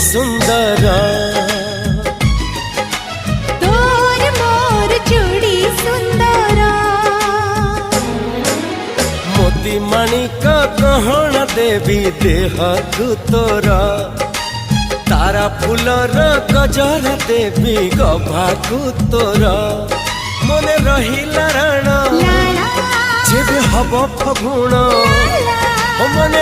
सुंदर तोर मोर चूड़ी सुंदर मोती माणिक गहना देवी देह तोर तारा फूलर गजर देवी गभाकु तोर मने रहिला राण जेबे हब फगुण मने